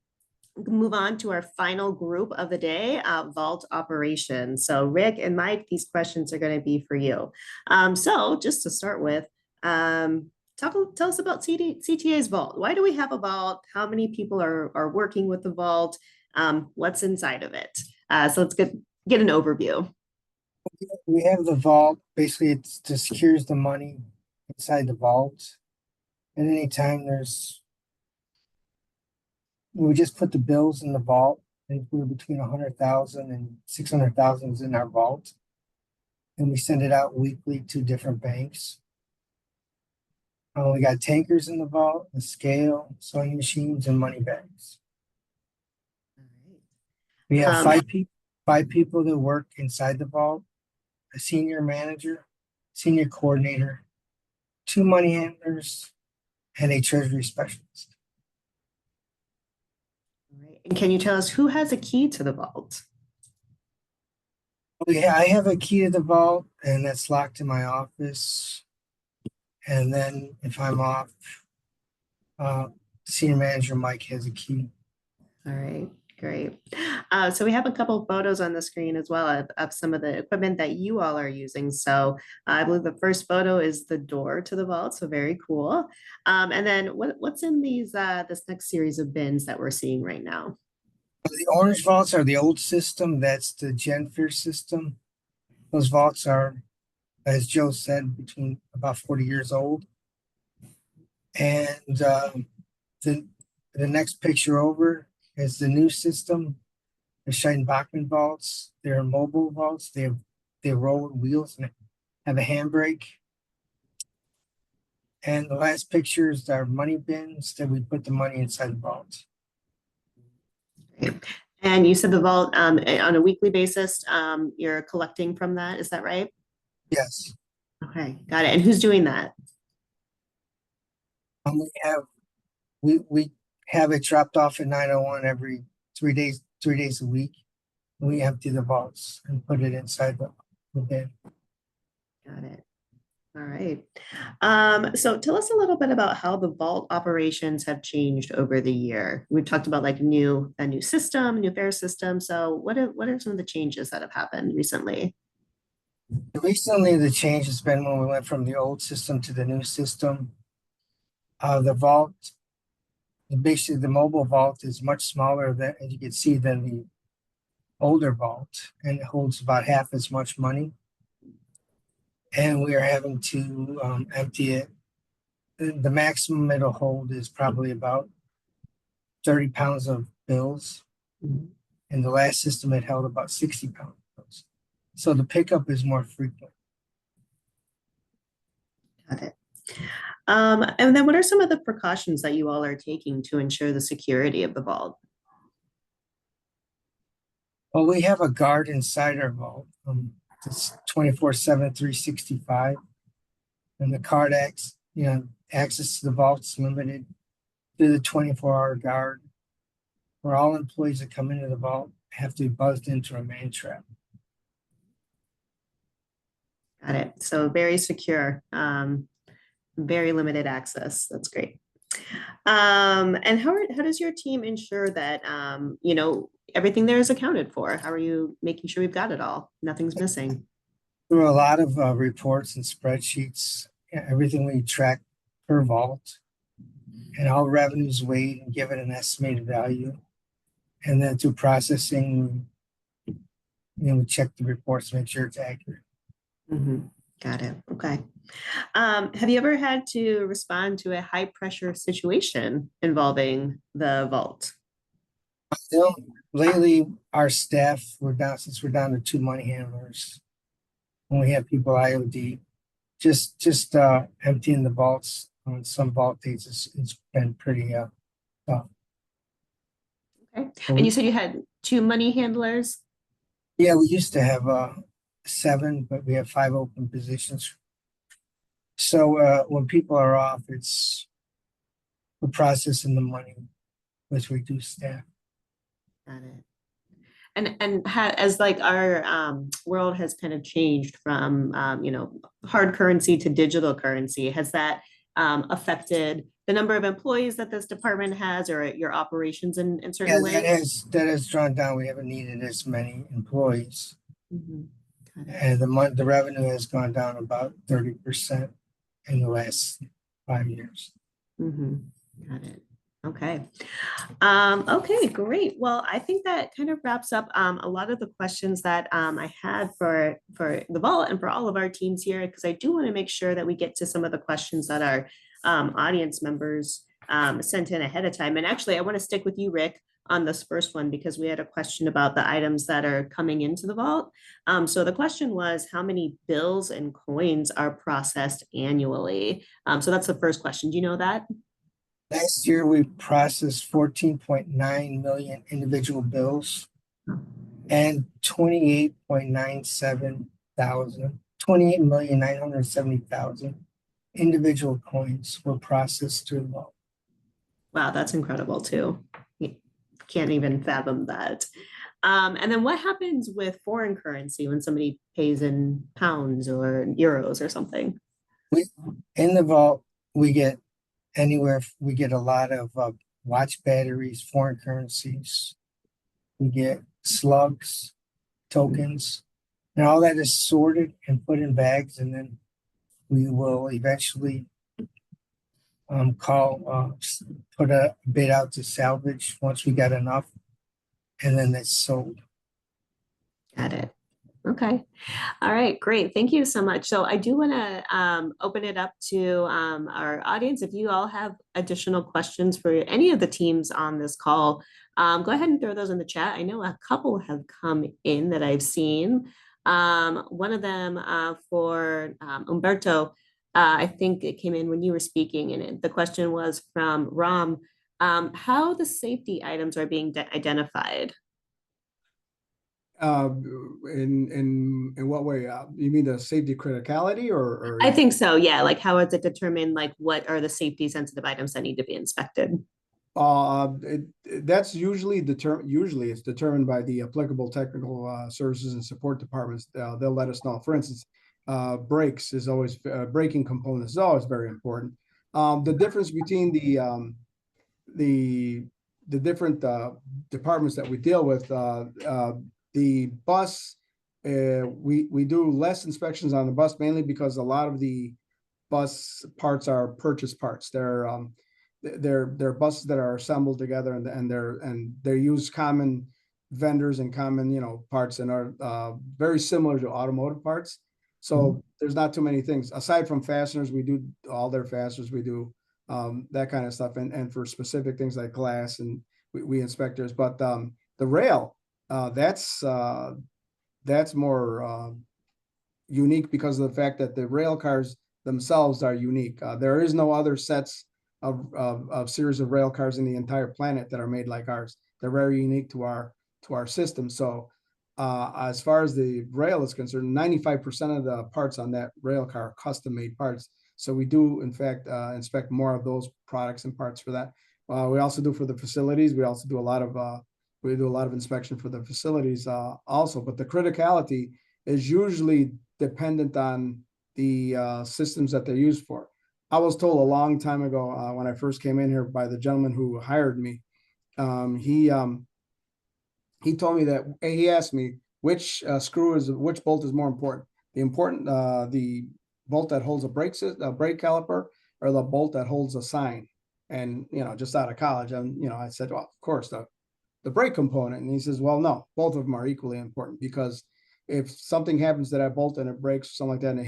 move on to our final group of the day, vault operations. So Rick and Mike, these questions are going to be for you. So just to start with, tell us about CTA's vault. Why do we have a vault? How many people are working with the vault? What's inside of it? So let's get an overview. We have the vault. Basically, it secures the money inside the vault. At any time we just put the bills in the vault. I think we're between 100,000 and 600,000 is in our vault. And we send it out weekly to different banks. We got tankers in the vault, a scale, sewing machines, and money bags. We have Um, five people that work inside the vault, a senior manager, senior coordinator, 2 money handlers, and a treasury specialist. all right. And can you tell us who has a key to the vault? I have a key to the vault, and that's locked in my office. And then if I'm off, senior manager Mike has a key. All right, great. So we have a couple of photos on the screen as well of some of the equipment that you all are using. So I believe the first photo is the door to the vault, so very cool. And then what's in these this next series of bins that we're seeing right now? The orange vaults are the old system. That's the GenFear system. Those vaults are, as Joe said, between about 40 years old. And the next picture over is the new system, the Schein-Bachmann vaults. They're mobile vaults. They roll with wheels and have a handbrake. And the last pictures are money bins that we put the money inside the vault. And you said the vault on a weekly basis, you're collecting from that, is that right? Yes. Okay, got it. And who's doing that? We have it dropped off at 901 every 3 days a week. We empty the vaults and put it inside the bin. Got it. All right. So tell us a little bit about how the vault operations have changed over the year. We've talked about like a new system, new fare system. So what are some of the changes that have happened recently? Recently, the change has been when we went from the old system to the new system. The vault, basically the mobile vault is much smaller than, as you can see, than the older vault, and it holds about half as much money. And we are having to empty it. The maximum it'll hold is probably about 30 pounds of bills. In the last system, it held about 60 pounds of bills. So the pickup is more frequent. Got it. And then what are some of the precautions that you all are taking to ensure the security of the vault? Well, we have a guard inside our vault. It's 24/7, 365. And the card access to the vault's limited to the 24-hour guard, where all employees that come into the vault have to be buzzed into a man trap. Got it. So very secure, very limited access. That's great. And how does your team ensure that, everything there is accounted for? How are you making sure we've got it all? Nothing's missing. Through a lot of reports and spreadsheets, everything we track per vault, and all revenues weighed and given an estimated value. And then through processing, we check the reports to make sure it's accurate. Mhm. Got it. Okay. Have you ever had to respond to a high pressure situation involving the vault? Lately, our staff, since we're down to 2 money handlers. When we have people IOD, just emptying the vaults on some vault days, it's been pretty tough. Okay. And you said you had 2 money handlers? Yeah, we used to have 7, but we have 5 open positions. So when people are off, we're processing the money with reduced staff. Got it. And as like our world has kind of changed from hard currency to digital currency, has that affected the number of employees that this department has, or your operations in certain ways? That has drawn down. We haven't needed as many employees. Mhm. Got it. And the revenue has gone down about 30% in the last 5 years. Mhm. Got it. Okay. Okay, great. Well, I think that kind of wraps up a lot of the questions that I had for the vault and for all of our teams here, because I do want to make sure that we get to some of the questions that our audience members sent in ahead of time. And actually, I want to stick with you, Rick, on this first one because we had a question about the items that are coming into the vault. So the question was, how many bills and coins are processed annually? So that's the first question. Do you know that? Last year, we processed 14.9 million individual bills and 28,970,000 individual coins were processed through the vault. Wow, that's incredible too. You can't even fathom that. And then what happens with foreign currency when somebody pays in pounds or euros or something? In the vault, we get a lot of watch batteries, foreign currencies. We get slugs, tokens, and all that is sorted and put in bags, and then we will eventually put a bid out to salvage once we got enough, and then it's sold. Got it. Okay. All right, great. Thank you so much. So I do want to open it up to our audience. If you all have additional questions for any of the teams on this call, go ahead and throw those in the chat. I know a couple have come in that I've seen. One of them for Umberto, I think it came in when you were speaking, and the question was from Ram, how the safety items are being identified. In what way? You mean the safety criticality or? I think so, yeah. Like how is it determined, like what are the safety sensitive items that need to be inspected? That's usually it's determined by the applicable technical services and support departments. They'll let us know. For instance, brakes is always braking components is always very important. The difference between the different departments that we deal with, the bus, we do less inspections on the bus, mainly because a lot of the bus parts are purchase parts. They're buses that are assembled together, and they use common vendors and common parts, and are very similar to automotive parts. So there's not too many things aside from fasteners. We do all their fasteners. We do that kind of stuff, and for specific things like glass, and we inspect theirs. But the rail, that's more unique because of the fact that the rail cars themselves are unique. There is no other sets of series of rail cars in the entire planet that are made like ours. They're very unique to our system. So as far as the rail is concerned, 95% of the parts on that rail car are custom made parts. So we do in fact inspect more of those products and parts for that. We also do for the facilities. We also do a lot of inspection for the facilities also, but the criticality is usually dependent on the systems that they're used for. I was told a long time ago when I first came in here by the gentleman who hired me. He told me that he asked me which bolt is more important. The bolt that holds a brake caliper or the bolt that holds a sign. And just out of college, I said, well, of course the brake component. And he says, well, no, both of them are equally important, because if something happens to that bolt and it breaks or something like that, and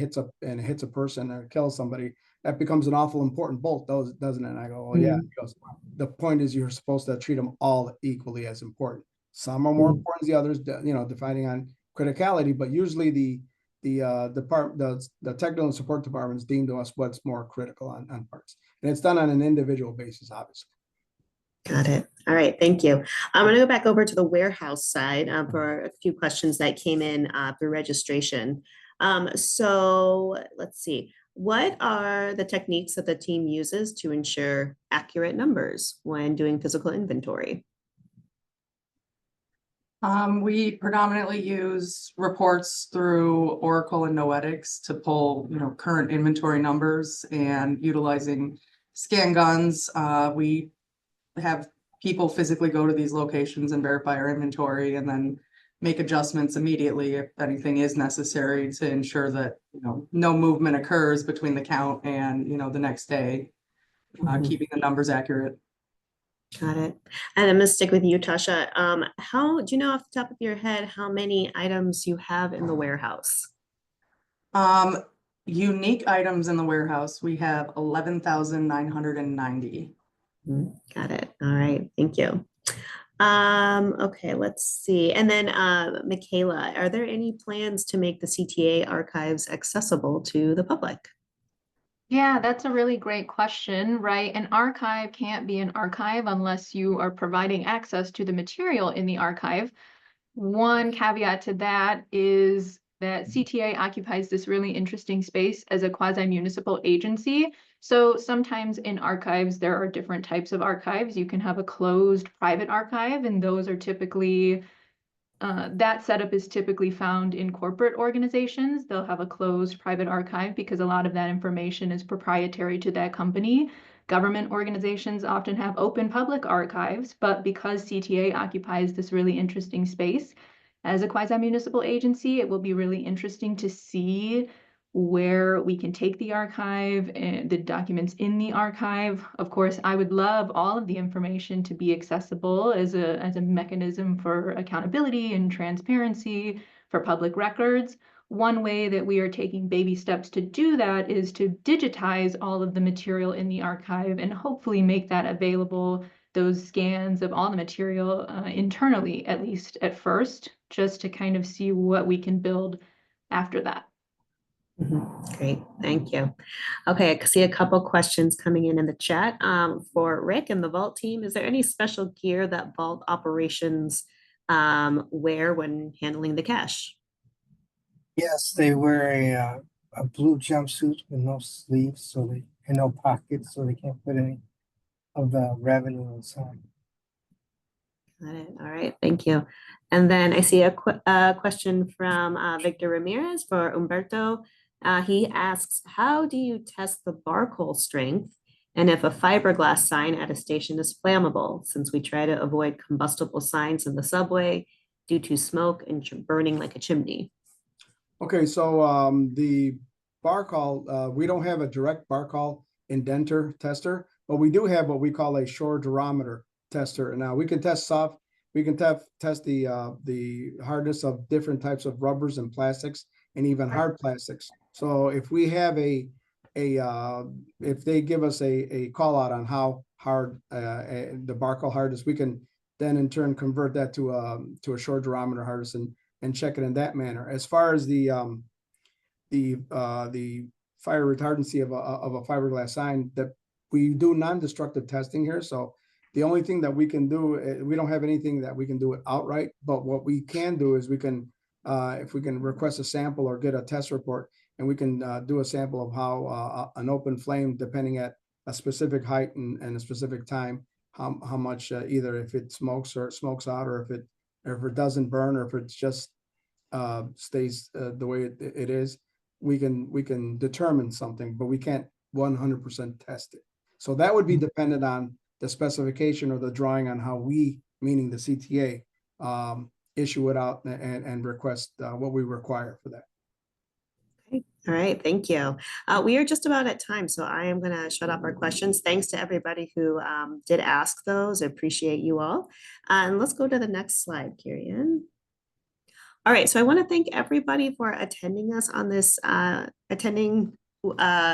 it hits a person or kills somebody, that becomes an awful important bolt, doesn't it? And I go, well, yeah. He goes, the point is you're supposed to treat them all equally as important. Some are more important than the others, depending on criticality, but usually the technical and support departments deem to us what's more critical on parts. And it's done on an individual basis, obviously. Got it. All right, thank you. I'm going to go back over to the warehouse side for a few questions that came in through registration. So let's see. What are the techniques that the team uses to ensure accurate numbers when doing physical inventory? We predominantly use reports through Oracle and Noetics to pull, current inventory numbers, and utilizing scan guns. We have people physically go to these locations and verify our inventory, and then make adjustments immediately if anything is necessary to ensure that, no movement occurs between the count and, the next day, keeping the numbers accurate. Got it. And I'm going to stick with you, Tasha. How do you know off the top of your head how many items you have in the warehouse? Unique items in the warehouse, we have 11,990. Got it. All right. Thank you. Okay, let's see. And then Michaela, are there any plans to make the CTA archives accessible to the public? Yeah, that's a really great question, right? An archive can't be an archive unless you are providing access to the material in the archive. One caveat to that is that CTA occupies this really interesting space as a quasi-municipal agency. So sometimes in archives, there are different types of archives. You can have a closed private archive, and those are typically that setup is typically found in corporate organizations. They'll have a closed private archive because a lot of that information is proprietary to that company. Government organizations often have open public archives, but because CTA occupies this really interesting space, as a quasi-municipal agency, it will be really interesting to see where we can take the archive and the documents in the archive. Of course, I would love all of the information to be accessible as a mechanism for accountability and transparency for public records. One way that we are taking baby steps to do that is to digitize all of the material in the archive and hopefully make that available, those scans of all the material internally, at least at first, just to kind of see what we can build after that. Great, thank you. Okay, I see a couple questions coming in the chat. For Rick and the Vault team, is there any special gear that Vault operations wear when handling the cash? Yes, they wear a blue jumpsuit with no sleeves, so they and no pockets, so they can't put any of the revenue inside. Got it. All right, thank you. And then I see a question from Victor Ramirez for Umberto. He asks, how do you test the barcode strength and if a fiberglass sign at a station is flammable, since we try to avoid combustible signs in the subway due to smoke and burning like a chimney? Okay, so the bar call, we don't have a direct bar call indenter tester, but we do have what we call a shore durometer tester. And now we can test we can test the hardness of different types of rubbers and plastics and even hard plastics. So if we have if they give us a call out on how hard the bar call hardness, we can then in turn convert that to a shore durometer hardness and check it in that manner. As far as the fire retardancy of a fiberglass sign, that we do non-destructive testing here. So the only thing that we can do, we don't have anything that we can do it outright, but what we can do is we can, if we can request a sample or get a test report, and we can do a sample of how an open flame, depending at a specific height and a specific time, how much either if it smokes or it smokes out, or if it doesn't burn, or if it's just stays the way it is, we can determine something, but we can't 100% test it. So that would be dependent on the specification or the drawing on how we, meaning the CTA, issue it out and request what we require for that. All right, thank you. We are just about at time, so I am going to shut off our questions. Thanks to everybody who did ask those. I appreciate you all. And let's go to the next slide, Kirian. All right, so I want to thank everybody for attending us on this,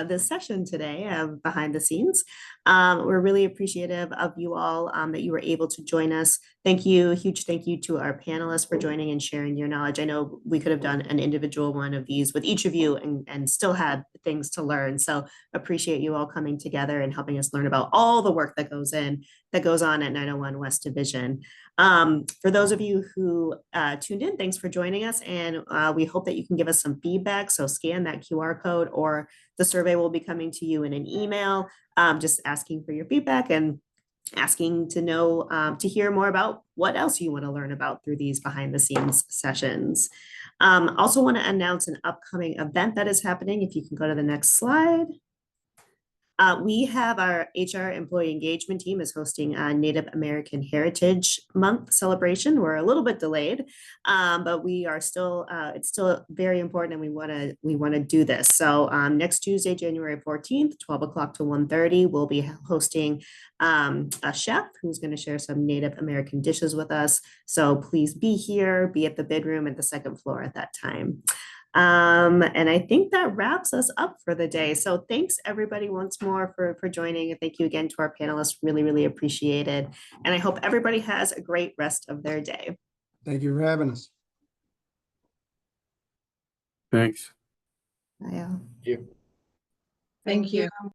this session today of Behind the Scenes. We're really appreciative of you all that you were able to join us. Thank you, huge thank you to our panelists for joining and sharing your knowledge. I know we could have done an individual one of these with each of you and still had things to learn. So appreciate you all coming together and helping us learn about all the work that goes on at 901 West Division. For those of you who tuned in, thanks for joining us, and we hope that you can give us some feedback. So scan that QR code, or the survey will be coming to you in an email, just asking for your feedback and asking to know, to hear more about what else you want to learn about through these behind the scenes sessions. Also want to announce an upcoming event that is happening. If you can go to the next slide. We have our HR employee engagement team is hosting a Native American Heritage Month celebration. We're a little bit delayed, but we are still, it's still very important, and we want to do this. So next Tuesday, January 14th, 12 o'clock to 1:30, we'll be hosting a chef who's going to share some Native American dishes with us. So please be here, be at the bid room at the second floor at that time. And I think that wraps us up for the day. So thanks everybody once more for joining. And thank you again to our panelists. Really, really appreciate it. And I hope everybody has a great rest of their day. Thank you for having us. Thanks. Bye. You. Thank you.